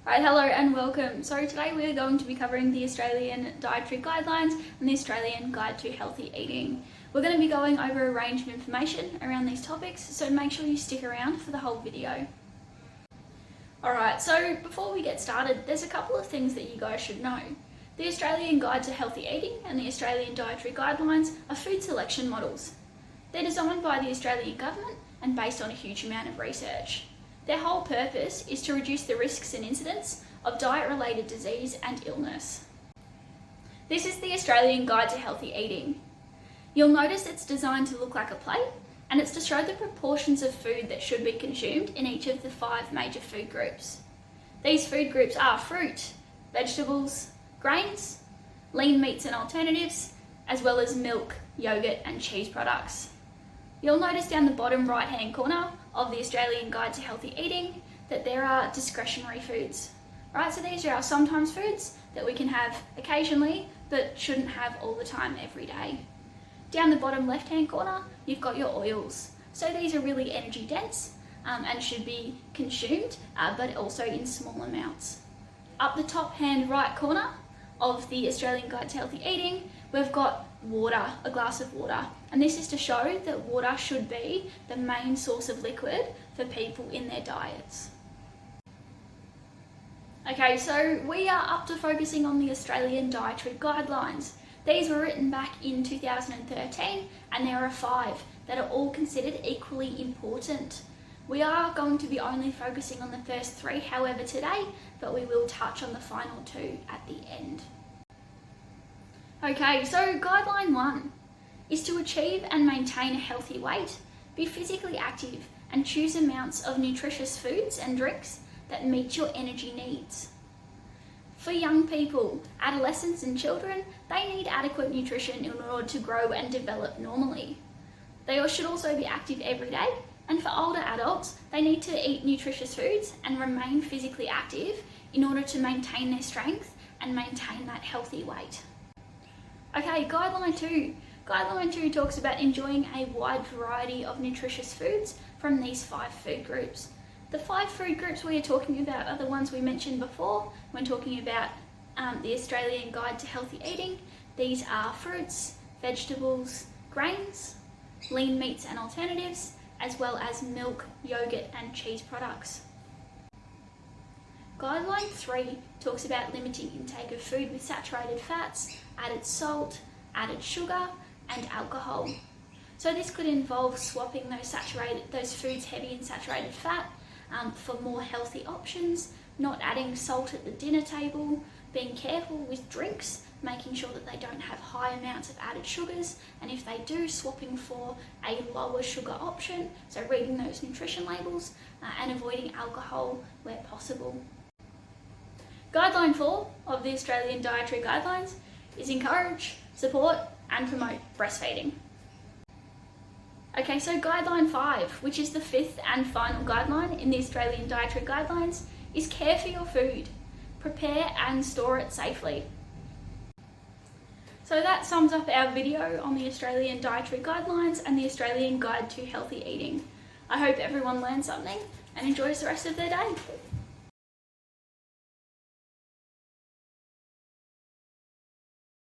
Alright, hello and welcome. So today we are going to be covering the Australian Dietary Guidelines and the Australian Guide to Healthy Eating. We're going to be going over a range of information around these topics, so make sure you stick around for the whole video. Alright, so before we get started, there's a couple of things that you guys should know. The Australian Guide to Healthy Eating and the Australian Dietary Guidelines are food selection models. They're designed by the Australian government and based on a huge amount of research. Their whole purpose is to reduce the risks and incidence of diet-related disease and illness. This is the Australian Guide to Healthy Eating. You'll notice it's designed to look like a plate, and it's to show the proportions of food that should be consumed in each of the 5 major food groups. These food groups are fruit, vegetables, grains, lean meats and alternatives, as well as milk, yogurt and cheese products. You'll notice down the bottom right hand corner of the Australian Guide to Healthy Eating that there are discretionary foods. Right, so these are our sometimes foods that we can have occasionally but shouldn't have all the time every day. Down the bottom left hand corner you've got your oils. So these are really energy dense and should be consumed but also in small amounts. Up the top hand right corner of the Australian Guide to Healthy Eating we've got water, a glass of water, and this is to show that water should be the main source of liquid for people in their diets. Okay, so we are up to focusing on the Australian Dietary Guidelines. These were written back in 2013 and there are 5 that are all considered equally important. We are going to be only focusing on the first 3 however today, but we will touch on the final 2 at the end. Okay, so Guideline 1 is to achieve and maintain a healthy weight, be physically active and choose amounts of nutritious foods and drinks that meet your energy needs. For young people, adolescents and children, they need adequate nutrition in order to grow and develop normally. They should also be active every day, and for older adults, they need to eat nutritious foods and remain physically active in order to maintain their strength and maintain that healthy weight. Okay, Guideline 2. Guideline 2 talks about enjoying a wide variety of nutritious foods from these 5 food groups. The 5 food groups we are talking about are the ones we mentioned before when talking about the Australian Guide to Healthy Eating. These are fruits, vegetables, grains, lean meats and alternatives, as well as milk, yogurt and cheese products. Guideline 3 talks about limiting intake of food with saturated fats, added salt, added sugar and alcohol. So this could involve swapping those foods heavy in saturated fat for more healthy options, not adding salt at the dinner table, being careful with drinks, making sure that they don't have high amounts of added sugars, and if they do, swapping for a lower sugar option, so reading those nutrition labels and avoiding alcohol where possible. Guideline 4 of the Australian Dietary Guidelines is encourage, support and promote breastfeeding. Okay, so Guideline 5, which is the 5th and final guideline in the Australian Dietary Guidelines, is care for your food. Prepare and store it safely. So that sums up our video on the Australian Dietary Guidelines and the Australian Guide to Healthy Eating. I hope everyone learned something and enjoys the rest of their day.